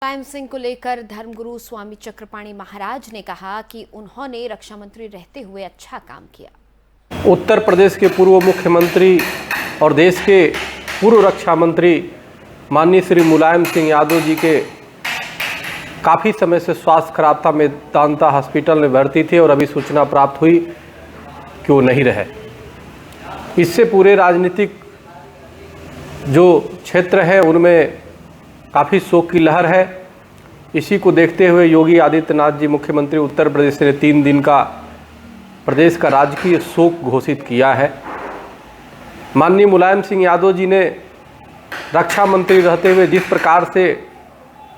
मुलायम सिंह को लेकर धर्मगुरु स्वामी चक्रपाणी महाराज ने कहा कि उन्होंने रक्षा मंत्री रहते हुए अच्छा काम किया। उत्तर प्रदेश के पूर्व मुख्यमंत्री और देश के पूर्व रक्षा मंत्री माननीय श्री मुलायम सिंह यादव जी के काफ़ी समय से स्वास्थ्य खराब था। मेदांता हॉस्पिटल में भर्ती थे और अभी सूचना प्राप्त हुई कि वो नहीं रहे। इससे पूरे राजनीतिक जो क्षेत्र है उनमें काफ़ी शोक की लहर है। इसी को देखते हुए योगी आदित्यनाथ जी मुख्यमंत्री उत्तर प्रदेश ने 3 दिन का प्रदेश का राजकीय शोक घोषित किया है। माननीय मुलायम सिंह यादव जी ने रक्षा मंत्री रहते हुए जिस प्रकार से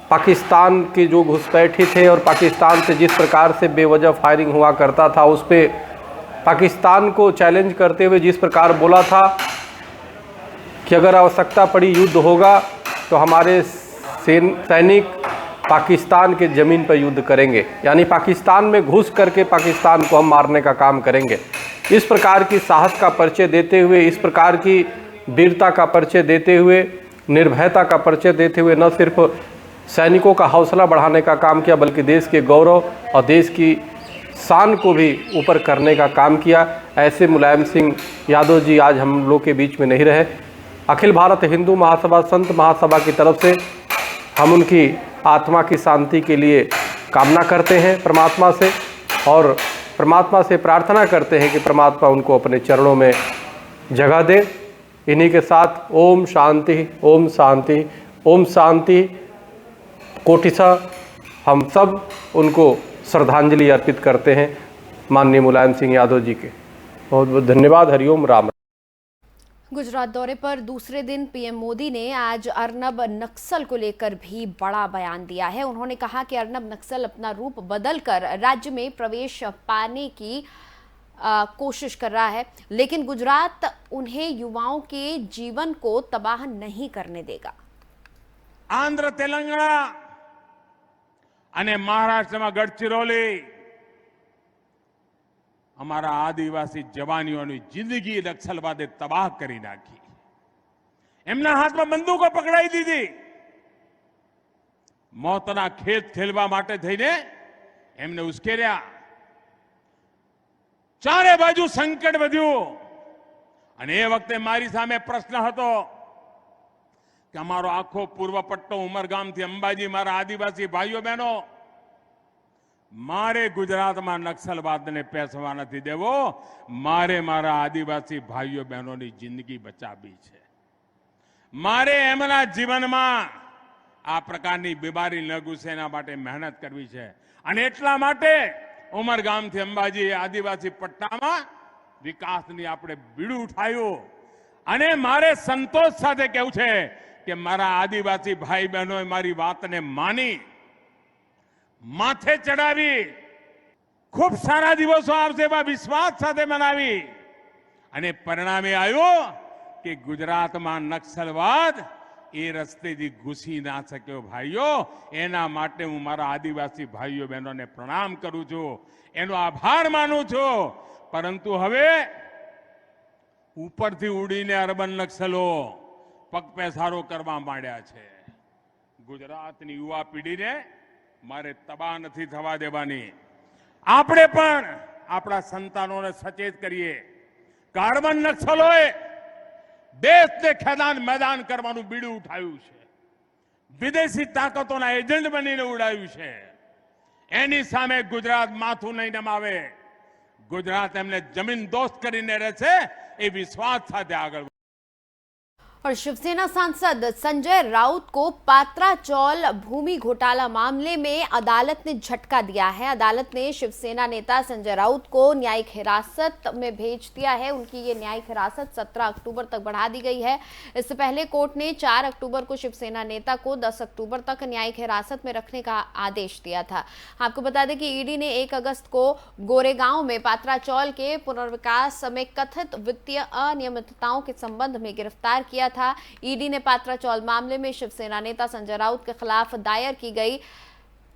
पाकिस्तान के जो घुसपैठी थे और पाकिस्तान से जिस प्रकार से बेवजह फायरिंग हुआ करता था, उस पर पाकिस्तान को चैलेंज करते हुए जिस प्रकार बोला था कि अगर आवश्यकता पड़ी युद्ध होगा तो हमारे सैनिक पाकिस्तान के ज़मीन पर युद्ध करेंगे, यानी पाकिस्तान में घुस करके पाकिस्तान को हम मारने का काम करेंगे। इस प्रकार की साहस का परिचय देते हुए, इस प्रकार की वीरता का परिचय देते हुए, निर्भयता का परिचय देते हुए न सिर्फ सैनिकों का हौसला बढ़ाने का काम किया बल्कि देश के गौरव और देश की शान को भी ऊपर करने का काम किया। ऐसे मुलायम सिंह यादव जी आज हम लोग के बीच में नहीं रहे। अखिल भारत हिंदू महासभा संत महासभा की तरफ से हम उनकी आत्मा की शांति के लिए कामना करते हैं परमात्मा से, और परमात्मा से प्रार्थना करते हैं कि परमात्मा उनको अपने चरणों में जगह दे। इन्हीं के साथ ओम शांति, ओम शांति, ओम शांति। कोटिशः हम सब उनको श्रद्धांजलि अर्पित करते हैं माननीय मुलायम सिंह यादव जी के। बहुत बहुत धन्यवाद। हरिओम राम। गुजरात दौरे पर दूसरे दिन पीएम मोदी ने आज अर्नब नक्सल को लेकर भी बड़ा बयान दिया है। उन्होंने कहा कि अर्नब नक्सल अपना रूप बदलकर राज्य में प्रवेश पाने की कोशिश कर रहा है, लेकिन गुजरात उन्हें युवाओं के जीवन को तबाह नहीं करने देगा। आंध्र तेलंगाना અને મહારાષ્ટ્રમાં ગઢચિરોલી અમારા આદિવાસી જવાનીઓની જિંદગી નક્સલવાદે તબાહ કરી નાખી। એમના હાથમાં બંદૂકો પકડાઈ દીધી। મોતના ખેત ખેલવા માટે થઈને એમને ઉશ્કેર્યા। ચારે બાજુ સંકટ વધ્યું અને એ વખતે મારી સામે પ્રશ્ન હતો કે અમારો આખો પૂર્વ પટ્ટો ઉમરગામથી અંબાજી મારા આદિવાસી ભાઈઓ બહેનો મારે ગુજરાતમાં નક્સલવાદને પેસવા નથી દેવો, મારે મારા આદિવાસી ભાઈઓ બહેનોની જિંદગી બચાવવી છે। મારે એમના જીવનમાં આ પ્રકારની બીમારી ન ઘૂસે એના માટે મહેનત કરવી છે અને એટલા માટે ઉમરગામથી અંબાજી આદિવાસી પટ્ટામાં વિકાસની આપણે બીડું ઉઠાવ્યું અને મારે સંતોષ સાથે કહેવું છે કે મારા આદિવાસી ભાઈ બહેનોએ મારી વાતને માની, માથે ચડાવી, ખૂબ સારા દિવસો આવશે એવા વિશ્વાસ સાથે મનાવી અને પરિણામે આવ્યું કે ગુજરાતમાં નક્સલવાદ એ રસ્તેથી ઘૂસી ના શક્યો। ભાઈઓ, એના માટે હું મારા આદિવાસી ભાઈઓ બહેનોને પ્રણામ કરું છું, એનો આભાર માનું છું। પરંતુ હવે ઉપરથી ઉડીને અર્બન નક્સલો પગ પેસારો કરવા માંડ્યા છે। ગુજરાતની યુવા પેઢીને મારે તબાહ નથી થવા દેવાની। આપણે પણ આપણા સંતાનોને સચેત કરીએ। કાર્બન નક્સલોએ દેશને ખેદાન મેદાન કરવાનું બીડું ઉઠાવ્યું છે, વિદેશી તાકાતોના એજન્ટ બનીને ઉડાવ્યું છે। એની સામે ગુજરાત માથું નહીં નમાવે। ગુજરાત એમને જમીન દોસ્ત કરીને રહેશે એ વિશ્વાસ સાથે આગળ। और शिवसेना सांसद संजय राउत को पात्राचौल भूमि घोटाला मामले में अदालत ने झटका दिया है। अदालत ने शिवसेना नेता संजय राउत को न्यायिक हिरासत में भेज दिया है। उनकी ये न्यायिक हिरासत 17 अक्टूबर तक बढ़ा दी गई है। इससे पहले कोर्ट ने 4 अक्टूबर को शिवसेना नेता को 10 अक्टूबर तक न्यायिक हिरासत में रखने का आदेश दिया था। आपको बता दें कि ईडी ने 1 अगस्त को गोरेगांव में पात्राचौल के पुनर्विकास में कथित वित्तीय अनियमितताओं के संबंध में गिरफ्तार किया था। ईडी ने पात्राचौल मामले में शिवसेना नेता संजय राउत के खिलाफ दायर की गई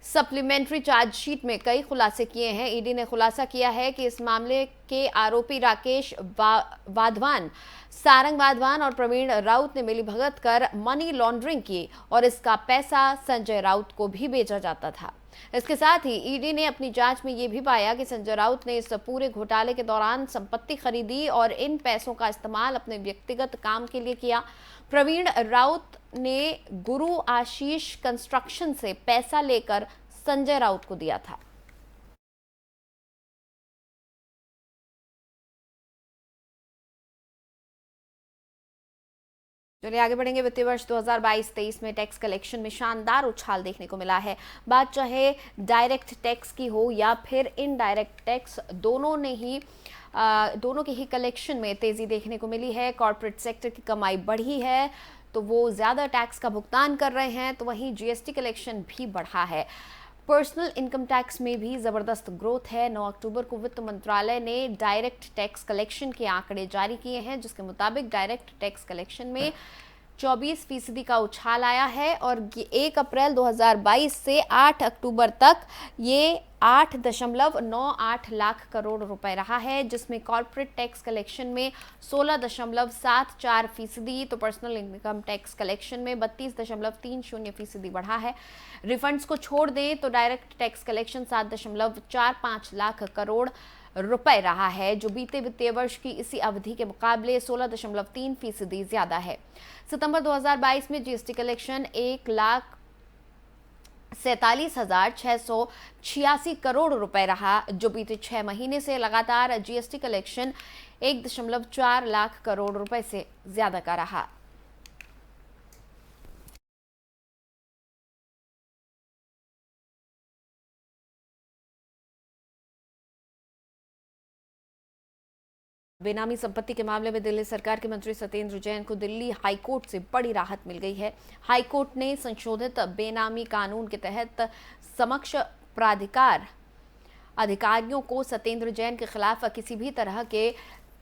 सप्लीमेंट्री चार्जशीट में कई खुलासे किए हैं। ईडी ने खुलासा किया है कि इस मामले के आरोपी राकेश वाधवान, सारंग वाधवान और प्रवीण राउत ने मिलीभगत कर मनी लॉन्ड्रिंग की और इसका पैसा संजय राउत को भी भेजा जाता था। इसके साथ ही ईडी ने अपनी जांच में यह भी पाया कि संजय राउत ने इस पूरे घोटाले के दौरान संपत्ति खरीदी और इन पैसों का इस्तेमाल अपने व्यक्तिगत काम के लिए किया। प्रवीण राउत ने गुरु आशीष कंस्ट्रक्शन से पैसा लेकर संजय राउत को दिया था। चलिए आगे बढ़ेंगे। वित्तीय वर्ष 2022-23 में टैक्स कलेक्शन में शानदार उछाल देखने को मिला है। बात चाहे डायरेक्ट टैक्स की हो या फिर इनडायरेक्ट टैक्स, दोनों के ही कलेक्शन में तेजी देखने को मिली है। कॉर्पोरेट सेक्टर की कमाई बढ़ी है तो वो ज्यादा टैक्स का भुगतान कर रहे हैं, तो वहीं जीएसटी कलेक्शन भी बढ़ा है। पर्सनल इनकम टैक्स में भी जबरदस्त ग्रोथ है। 9 अक्टूबर को वित्त मंत्रालय ने डायरेक्ट टैक्स कलेक्शन के आंकड़े जारी किए हैं, जिसके मुताबिक डायरेक्ट टैक्स कलेक्शन में 24% का उछाल आया है और 1 अप्रैल 2022 से 8 अक्टूबर तक ये 8.98 लाख करोड़ रुपए रहा है, जिसमें कॉर्पोरेट टैक्स कलेक्शन में 16.74%, तो पर्सनल इनकम टैक्स कलेक्शन में 32.30% बढ़ा है। रिफंड्स को छोड़ दें तो direct tax collection 7.45 lakh crore रुपए रहा है, जो बीते वित्तीय वर्ष की इसी अवधि के मुकाबले 16.3% ज्यादा है। सितंबर 2022 में जीएसटी कलेक्शन 1,47,686 करोड़ रुपए रहा, जो बीते 6 महीने से लगातार जीएसटी कलेक्शन 1.4 लाख करोड़ रुपए से ज्यादा का रहा। बेनामी संपत्ति के मामले में दिल्ली सरकार के मंत्री सत्येंद्र जैन को दिल्ली हाईकोर्ट से बड़ी राहत मिल गई है। हाईकोर्ट ने संशोधित बेनामी कानून के तहत समक्ष प्राधिकार अधिकारियों को सत्येंद्र जैन के खिलाफ किसी भी तरह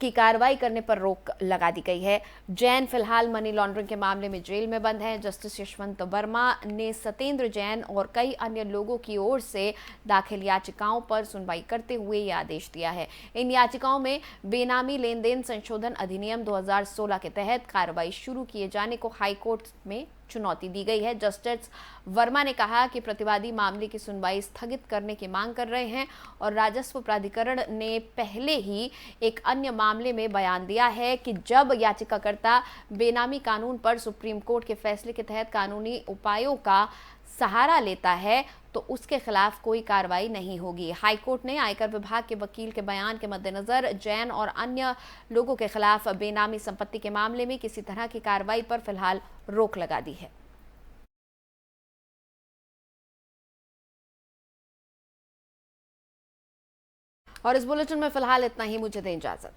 की कार्रवाई करने पर रोक लगा दी गई है। जैन फिलहाल मनी लॉन्ड्रिंग के मामले में जेल में बंद हैं। जस्टिस यशवंत वर्मा ने सत्येंद्र जैन और कई अन्य लोगों की ओर से दाखिल याचिकाओं पर सुनवाई करते हुए यह आदेश दिया है। इन याचिकाओं में बेनामी लेन देन संशोधन अधिनियम 2016 के तहत कार्रवाई शुरू किए जाने को हाईकोर्ट में चुनौती दी गई है। जस्टिस वर्मा ने कहा कि प्रतिवादी मामले की सुनवाई स्थगित करने की मांग कर रहे हैं और राजस्व प्राधिकरण ने पहले ही एक अन्य मामले में बयान दिया है कि जब याचिकाकर्ता बेनामी कानून पर सुप्रीम कोर्ट के फैसले के तहत कानूनी उपायों का सहारा लेता है तो उसके खिलाफ कोई कार्रवाई नहीं होगी। हाईकोर्ट ने आयकर विभाग के वकील के बयान के मद्देनजर जैन और अन्य लोगों के खिलाफ बेनामी संपत्ति के मामले में किसी तरह की कार्रवाई पर फिलहाल रोक लगा दी है। और इस बुलेटिन में फिलहाल इतना ही। मुझे दें इजाजत।